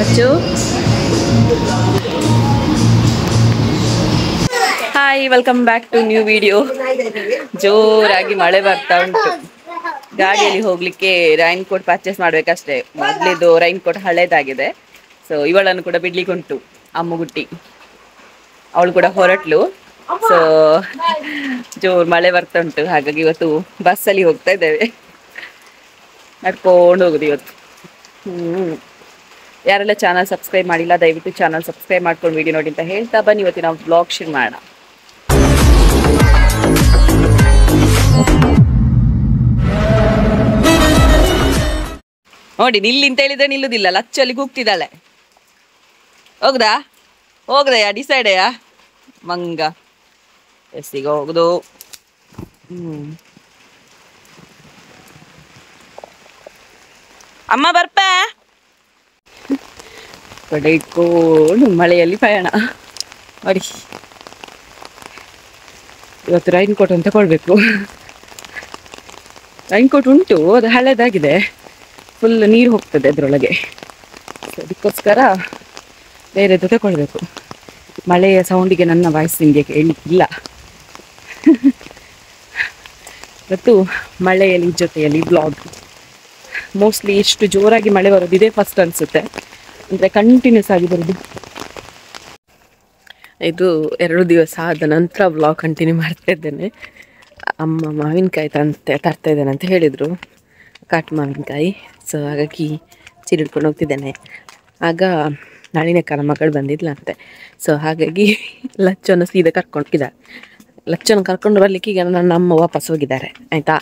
ಅಚ್ಚು hi, welcome back to new video. ಜೋರಾಗಿ ಮಳೆ ಬರ್ತಾ ಉಂಟು. ಗಾಡಿಯಲ್ಲಿ ಹೋಗ್ಲಿಕ್ಕೆ ರೈನ್ ಕೋಟ್ ಪರ್ಚೇಸ್ ಮಾಡ್ಬೇಕಷ್ಟೇ. ಮೊದಲಿದ್ದು ರೈನ್ ಕೋಟ್ ಹಳೇದಾಗಿದೆ. ಸೊ ಇವಳನ್ನು ಕೂಡ ಬಿಡ್ಲಿಕ್ಕೆ ಉಂಟು. ಅಮ್ಮಗುಟ್ಟಿ ಅವಳು ಕೂಡ ಹೊರಟ್ಲು. ಸೊ ಜೋರ್ ಮಳೆ ಬರ್ತಾ ಉಂಟು. ಹಾಗಾಗಿ ಇವತ್ತು ಬಸ್ಸಲ್ಲಿ ಹೋಗ್ತಾ ಇದ್ದೇವೆ. ನಡ್ಕೊಂಡು ಹೋಗುದು ಇವತ್ತು. ಯಾರೆಲ್ಲ ಚಾನಲ್ ಸಬ್ಸ್ಕ್ರೈಬ್ ಮಾಡಿಲ್ಲ ದಯವಿಟ್ಟು ಚಾನಲ್ ಸಬ್ಸ್ಕ್ರೈಬ್ ಮಾಡ್ಕೊಂಡು ವಿಡಿಯೋ ನೋಡಿ ಅಂತ ಹೇಳ್ತಾ ಬನ್ನಿ ಇವತ್ತಿನ ವ್ಲಾಗ್ ಶುರು ಮಾಡೋಣ. ನೋಡಿ ನಿಲ್ಲಿ ಅಂತ ಹೇಳಿದ್ರೆ ನಿಲ್ಲುದಿಲ್ಲ. ಲಚ್ಚಲ್ಲಿ ಕೂಗ್ತಿದ್ದಾಳೆ. ಹೋಗ್ದಯಾ ಡಿಸೈಡಯಾ ಮಂಗ ಎಸ್ಸಿಗೆ ಹೋಗುದು. ಅಮ್ಮ ಬರ್ಪ ಕಡೆ ಇಟ್ಕೊಂಡು ಮಳೆಯಲ್ಲಿ ಪಯಣ ನೋಡಿ. ಇವತ್ತು ರೈನ್ ಕೋಟ್ ಅಂತ ತಗೊಳ್ಬೇಕು. ರೈನ್ ಕೋಟ್ ಉಂಟು, ಅದು ಹಳೇದಾಗಿದೆ. ಫುಲ್ ನೀರು ಹೋಗ್ತದೆ ಅದರೊಳಗೆ. ಅದಕ್ಕೋಸ್ಕರ ಬೇರೆದು ತಗೊಳ್ಬೇಕು. ಮಳೆಯ ಸೌಂಡಿಗೆ ನನ್ನ ವಾಯ್ಸ್ ನಿಮಗೆ ಕೇಳಲಿಕ್ಕಿಲ್ಲ. ಇವತ್ತು ಮಳೆಯಲ್ಲಿ ಜೊತೆಯಲ್ಲಿ ಬ್ಲಾಗ್. ಮೋಸ್ಟ್ಲಿ ಎಷ್ಟು ಜೋರಾಗಿ ಮಳೆ ಬರೋದು ಇದೇ ಫಸ್ಟ್ ಅನಿಸುತ್ತೆ. ಅಂದರೆ ಕಂಟಿನ್ಯೂಸ್ ಆಗಿ ಬರೋದು. ಇದು 2 ದಿವಸ ಆದ ನಂತರ ವ್ಲಾಗ್ ಕಂಟಿನ್ಯೂ ಮಾಡ್ತಾ ಇದ್ದೇನೆ. ಅಮ್ಮ ಮಾವಿನಕಾಯಿ ತರ್ತಾ ಇದ್ದೇನೆ ಅಂತ ಹೇಳಿದರು, ಕಾಟು ಮಾವಿನಕಾಯಿ. ಸೊ ಹಾಗಾಗಿ ಚೀರಿಡ್ಕೊಂಡು ಹೋಗ್ತಿದ್ದೇನೆ. ಆಗ ನಳಿನಕ್ಕನ ಮಗಳು ಬಂದಿದ್ಲಂತೆ. ಸೊ ಹಾಗಾಗಿ ಲಚ್ಚನ್ನು ಸೀದಾ ಕರ್ಕೊಂಡಿದ್ದಾರೆ. ಲಚ್ಚನ್ನು ಕರ್ಕೊಂಡು ಬರಲಿಕ್ಕೆ ಈಗ ನನ್ನ ಅಮ್ಮ ವಾಪಸ್ ಹೋಗಿದ್ದಾರೆ ಆಯಿತಾ.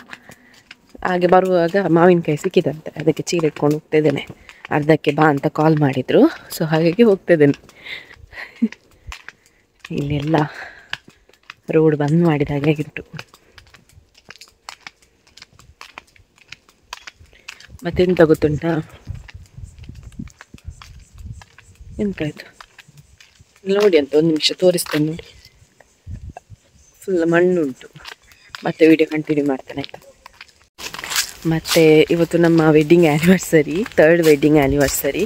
ಹಾಗೆ ಬರುವಾಗ ಮಾವಿನಕಾಯಿ ಸಿಕ್ಕಿದಂತೆ, ಅದಕ್ಕೆ ಚೀಲ ಇಟ್ಕೊಂಡು ಹೋಗ್ತಾಯಿದ್ದೇನೆ. ಅರ್ಧಕ್ಕೆ ಬಾ ಅಂತ ಕಾಲ್ ಮಾಡಿದರು. ಸೊ ಹಾಗಾಗಿ ಹೋಗ್ತಾಯಿದ್ದೇನೆ. ಇಲ್ಲೆಲ್ಲ ರೋಡ್ ಬಂದ್ ಮಾಡಿದ ಹಾಗೆ ಆಗಿತ್ತು. ಮತ್ತೆಂತ ಗೊತ್ತುಂಟಾ, ಎಂತಾಯಿತು ನೋಡಿ ಅಂತ ಒಂದು ನಿಮಿಷ ತೋರಿಸ್ತೇನೆ ನೋಡಿ. ಫುಲ್ ಮಣ್ಣುಂಟು. ಮತ್ತೆ ವಿಡಿಯೋ ಕಂಟಿನ್ಯೂ ಮಾಡ್ತೇನೆ ಆಯಿತಾ. ಮತ್ತು ಇವತ್ತು ನಮ್ಮ wedding anniversary, 3rd wedding anniversary.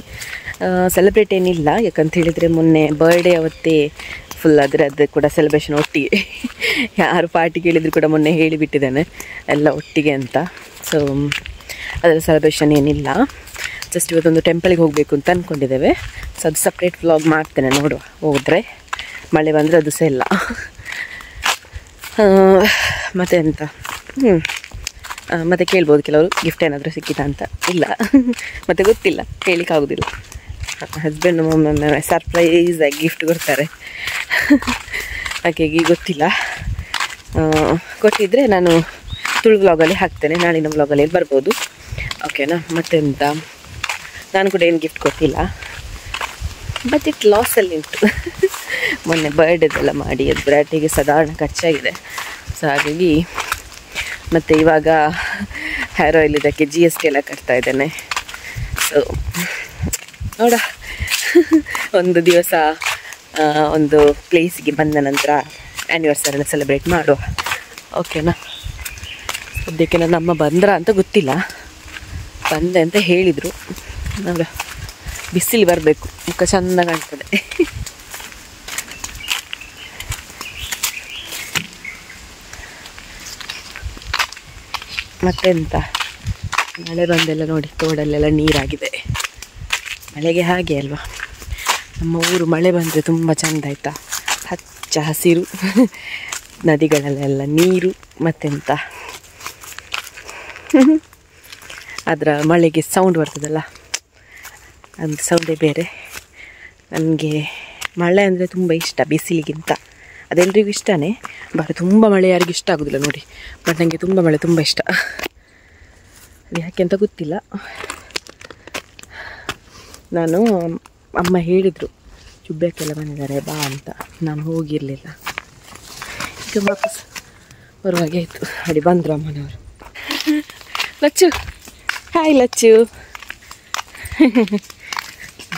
Celebrate ಏನಿಲ್ಲ, ಯಾಕಂತ ಹೇಳಿದರೆ ಮೊನ್ನೆ ಬರ್ಡೇ ಅವತ್ತೇ ಫುಲ್ ಅದರದ್ದು ಕೂಡ ಸೆಲೆಬ್ರೇಷನ್ ಒಟ್ಟಿಗೆ. ಯಾರು ಪಾರ್ಟಿ ಕೇಳಿದ್ರು ಕೂಡ ಮೊನ್ನೆ ಹೇಳಿಬಿಟ್ಟಿದ್ದೇನೆ ಎಲ್ಲ ಒಟ್ಟಿಗೆ ಅಂತ. ಸೊ ಅದರ ಸೆಲೆಬ್ರೇಷನ್ ಏನಿಲ್ಲ. ಜಸ್ಟ್ ಇವತ್ತೊಂದು ಟೆಂಪಲಿಗೆ ಹೋಗಬೇಕು ಅಂತ ಅಂದ್ಕೊಂಡಿದ್ದೇವೆ. ಸೊ ಅದು ಸಪ್ರೇಟ್ ವ್ಲಾಗ್ ಮಾಡ್ತೇನೆ, ನೋಡುವ. ಹೋದರೆ ಮಳೆ ಬಂದರೆ ಅದು ಸಹ ಇಲ್ಲ. ಮತ್ತು ಎಂತ ಮತ್ತು ಕೇಳ್ಬೋದು ಕೆಲವರು ಗಿಫ್ಟ್ ಏನಾದರೂ ಸಿಕ್ಕಿತಾ ಅಂತ. ಇಲ್ಲ ಮತ್ತು ಗೊತ್ತಿಲ್ಲ, ಹೇಳಲಿಕ್ಕಾಗೋದಿಲ್ಲ. ಹಸ್ಬೆಂಡ್ ಒಮ್ಮೊಮ್ಮೆ ಸರ್ಪ್ರೈಸಾಗಿ ಗಿಫ್ಟ್ ಕೊಡ್ತಾರೆ. ಹಾಗಾಗಿ ಗೊತ್ತಿಲ್ಲ. ಕೊಟ್ಟಿದ್ದರೆ ನಾನು ತುಳು ವ್ಲಾಗಲ್ಲಿ ಹಾಕ್ತೇನೆ, ನಾಳಿನ ವ್ಲಾಗಲ್ಲಿ ಬರ್ಬೋದು. ಓಕೆನಾ. ಮತ್ತೆಂತ, ನಾನು ಕೂಡ ಏನು ಗಿಫ್ಟ್ ಕೊಟ್ಟಿಲ್ಲ. ಬಜೆಟ್ ಲಾಸಲ್ಲಿ ಉಂಟು. ಮೊನ್ನೆ ಬರ್ಡೇದೆಲ್ಲ ಮಾಡಿ ಅದು ಬ್ರ್ಯಾಟಿಗೆ ಸಾಧಾರಣ ಖರ್ಚಾಗಿದೆ. ಸೊ ಹಾಗಾಗಿ ಮತ್ತು ಇವಾಗ ಹೇರ್ ಆಯಿಲ್ ಇದಕ್ಕೆ GST ಎಲ್ಲ ಕಟ್ತಾ ಇದ್ದೇನೆ. ಸೊ ನೋಡ, ಒಂದು ದಿವಸ ಒಂದು ಪ್ಲೇಸಿಗೆ ಬಂದ ನಂತರ ಆ್ಯನಿವರ್ಸರಿ ಎಲ್ಲ ಸೆಲೆಬ್ರೇಟ್ ಮಾಡುವ. ಓಕೆನಾ. ಸದ್ಯಕ್ಕೆ ನನ್ನ ಅಮ್ಮ ಬಂದ್ರ ಅಂತ ಗೊತ್ತಿಲ್ಲ, ಬಂದೆ ಅಂತ ಹೇಳಿದರು. ನೋಡ, ಬಿಸಿಲು ಬರಬೇಕು, ಮುಖ ಚೆಂದ ಕಾಣ್ತದೆ. ಮತ್ತೆಂತ, ಮಳೆ ಬಂದೆಲ್ಲ ನೋಡಿ ತೋಡಲ್ಲೆಲ್ಲ ನೀರಾಗಿದೆ. ಮಳೆಗೆ ಹಾಗೆ ಅಲ್ವಾ, ನಮ್ಮ ಊರು ಮಳೆ ಬಂದರೆ ತುಂಬ ಚೆಂದ ಆಯಿತಾ. ಹಚ್ಚ ಹಸಿರು, ನದಿಗಳಲ್ಲೆಲ್ಲ ನೀರು. ಮತ್ತೆಂತ, ಅದರ ಮಳೆಗೆ ಸೌಂಡ್ ಬರ್ತದಲ್ಲ, ಒಂದು ಸೌಂಡೇ ಬೇರೆ. ನನಗೆ ಮಳೆ ಅಂದರೆ ತುಂಬ ಇಷ್ಟ ಬಿಸಿಲಿಗಿಂತ. ಅದೆಲ್ಲರಿಗೂ ಇಷ್ಟನೇ, ಬಟ್ ತುಂಬ ಮಳೆ ಯಾರಿಗೂ ಇಷ್ಟ ಆಗೋದಿಲ್ಲ ನೋಡಿ. ಬಟ್ ನನಗೆ ತುಂಬ ಮಳೆ ತುಂಬ ಇಷ್ಟ. ಅದು ಯಾಕೆ ಅಂತ ಗೊತ್ತಿಲ್ಲ. ನಾನು ಅಮ್ಮ ಹೇಳಿದರು ಚುಬ್ಬಕ್ಕೆಲ್ಲ ಬಂದಿದ್ದಾರೆ ಬಾ ಅಂತ. ನಾನು ಹೋಗಿರಲಿಲ್ಲ. ಈಗ ವಾಪಸ್ ಬರುವಾಗೆ ಆಯಿತು. ಅಡಿ ಬಂದರು ಅಮ್ಮನವರು. Lacchu, hi Lacchu.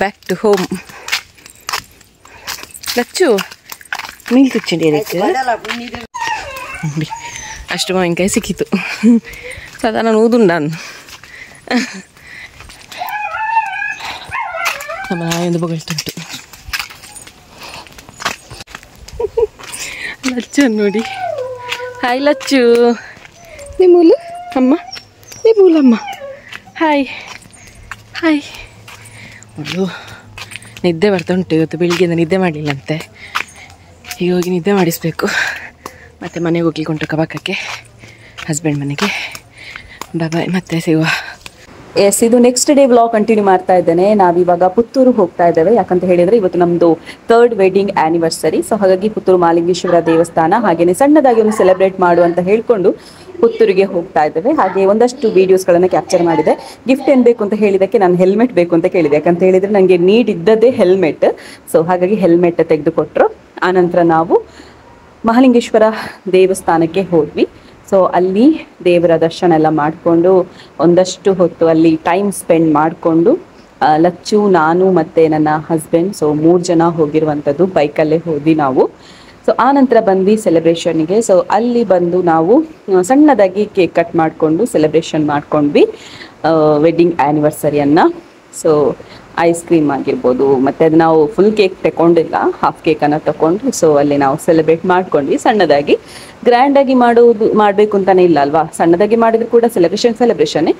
Back to home. Lacchu ಮೀನು ತುಚ್ಚಿಂಡಿ ಅಷ್ಟು ಮಾವಿನಕಾಯಿ ಸಿಕ್ಕಿತು. ಸಾಧಾರಣ ಊದುಂಡು ನಾನು ನಮ್ಮ ನಾಯೊಂದು ಬೊಗಳ್ತುಂಟು. ಲಚ್ಚು ನೋಡಿ. ಹಾಯ್ ಲಚ್ಚು, ನಿಮ್ಮೂಲು ಅಮ್ಮ, ನಿಮ್ಮೂಲಮ್ಮ. Hi hi. ಅವಳು ನಿದ್ದೆ ಬರ್ತಾ ಉಂಟು. ಇವತ್ತು ಬೆಳಿಗ್ಗೆಯಿಂದ ನಿದ್ದೆ ಮಾಡಲಿಲ್ಲಂತೆ. ಈಗ ಹೋಗಿ ನಿದ್ದೆ ಮಾಡಿಸ್ಬೇಕು. ಮತ್ತು ಮನೆಗೆ ಹೋಗ್ಲಿಕ್ಕೆ ಕಬಾಕಕ್ಕೆ, ಹಸ್ಬೆಂಡ್ ಮನೆಗೆ. ಬಾಯ್, ಮತ್ತೆ ಸಿಗುವ. ಎಸ್, ಇದು ನೆಕ್ಸ್ಟ್ ಡೇ ವ್ಲಾಗ್ ಕಂಟಿನ್ಯೂ ಮಾಡ್ತಾ ಇದ್ದೇನೆ. ನಾವಿವಾಗ ಪುತ್ತೂರು ಹೋಗ್ತಾ ಇದ್ದೇವೆ. ಯಾಕಂತ ಹೇಳಿದರೆ ಇವತ್ತು ನಮ್ಮದು 3rd ವೆಡ್ಡಿಂಗ್ ಆ್ಯನಿವರ್ಸರಿ. ಸೊ ಹಾಗಾಗಿ ಪುತ್ತೂರು ಮಹಾಲಿಂಗೇಶ್ವರ ದೇವಸ್ಥಾನ ಹಾಗೆಯೇ ಸಣ್ಣದಾಗಿ ಒಂದು ಸೆಲೆಬ್ರೇಟ್ ಮಾಡು ಅಂತ ಹೇಳಿಕೊಂಡು ಪುತ್ತೂರಿಗೆ ಹೋಗ್ತಾ ಇದ್ದೇವೆ. ಹಾಗೆ ಒಂದಷ್ಟು ವೀಡಿಯೋಸ್ಗಳನ್ನು ಕ್ಯಾಪ್ಚರ್ ಮಾಡಿದೆ. ಗಿಫ್ಟ್ ಏನು ಬೇಕು ಅಂತ ಹೇಳಿದ್ದಕ್ಕೆ ನಾನು ಹೆಲ್ಮೆಟ್ ಬೇಕು ಅಂತ ಕೇಳಿದೆ. ಯಾಕಂತ ಹೇಳಿದರೆ ನನಗೆ ನೀಡ್ ಇದ್ದದ್ದೇ ಹೆಲ್ಮೆಟ್. ಸೊ ಹಾಗಾಗಿ ಹೆಲ್ಮೆಟ್ ತೆಗೆದುಕೊಟ್ರು. ಆನಂತರ ನಾವು ಮಹಾಲಿಂಗೇಶ್ವರ ದೇವಸ್ಥಾನಕ್ಕೆ ಹೋದ್ವಿ. ಸೊ ಅಲ್ಲಿ ದೇವರ ದರ್ಶನ ಎಲ್ಲ ಮಾಡಿಕೊಂಡು ಒಂದಷ್ಟು ಹೊತ್ತು ಅಲ್ಲಿ ಟೈಮ್ ಸ್ಪೆಂಡ್ ಮಾಡಿಕೊಂಡು ಲಚ್ಚು, ನಾನು ಮತ್ತು ನನ್ನ ಹಸ್ಬೆಂಡ್, ಸೊ 3 ಜನ ಹೋಗಿರುವಂಥದ್ದು. ಬೈಕಲ್ಲೇ ಹೋದ್ವಿ ನಾವು. ಸೊ ಆ ನಂತರ ಬಂದ್ವಿ ಸೆಲೆಬ್ರೇಷನ್ಗೆ. ಸೊ ಅಲ್ಲಿ ಬಂದು ನಾವು ಸಣ್ಣದಾಗಿ ಕೇಕ್ ಕಟ್ ಮಾಡಿಕೊಂಡು ಸೆಲೆಬ್ರೇಷನ್ ಮಾಡ್ಕೊಂಡ್ವಿ ವೆಡ್ಡಿಂಗ್ ಆ್ಯನಿವರ್ಸರಿಯನ್ನು. ಸೊ ಐಸ್ ಕ್ರೀಮ್ ಆಗಿರ್ಬೋದು, ಮತ್ತು ಅದು ನಾವು ಫುಲ್ ಕೇಕ್ ತಗೊಂಡಿಲ್ಲ, ಹಾಫ್ ಕೇಕನ್ನು ತಗೊಂಡು ಸೊ ಅಲ್ಲಿ ನಾವು ಸೆಲೆಬ್ರೇಟ್ ಮಾಡ್ಕೊಂಡ್ವಿ ಸಣ್ಣದಾಗಿ. ಗ್ರ್ಯಾಂಡಾಗಿ ಮಾಡಬೇಕು ಅಂತಲೇ ಇಲ್ಲ ಅಲ್ವಾ, ಸಣ್ಣದಾಗಿ ಮಾಡಿದ್ರು ಕೂಡ ಸೆಲೆಬ್ರೇಷನ್ನೇ.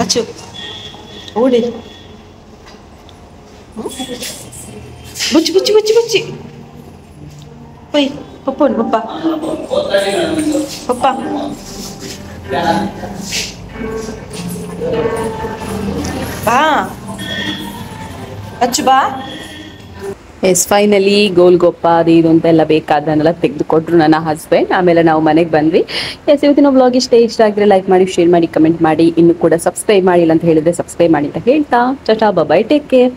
ಅಚ್ಚು ಓಡಿ, ಬುಚ್ಚಿ ಬುಚ್ಚಿ ಬುಚ್ಚಿ ಬುಚ್ಚಿ ಪೈ ಪಪ್ಪ ಪಪ್ಪ ಪಪ್ಪ ಬಾ ಅಚ್ಚು ಬಾ. ಎಸ್, ಫೈನಲಿ ಗೋಲ್ಗೊಪ್ಪ ಅದು ಇದು ಅಂತೆಲ್ಲ ಬೇಕಾದನ್ನೆಲ್ಲ ತೆಗೆದುಕೊಟ್ರು ನನ್ನ ಹಸ್ಬೆಂಡ್. ಆಮೇಲೆ ನಾವು ಮನೆಗೆ ಬಂದ್ವಿ. ಎಸ್, ಇವತ್ತಿನ ವ್ಲಾಗ್ ಇಷ್ಟ ಆಗಿದ್ರೆ ಲೈಕ್ ಮಾಡಿ, ಶೇರ್ ಮಾಡಿ, ಕಮೆಂಟ್ ಮಾಡಿ. ಇನ್ನು ಕೂಡ ಸಬ್ಸ್ಕ್ರೈಬ್ ಮಾಡಿಲ್ಲ ಅಂತ ಹೇಳಿದ್ರೆ ಸಬ್ಸ್ಕ್ರೈಬ್ ಮಾಡಿ ಅಂತ ಹೇಳ್ತಾ ಟಾಟಾ ಬಾಯ್, ಟೇಕ್ ಕೇರ್.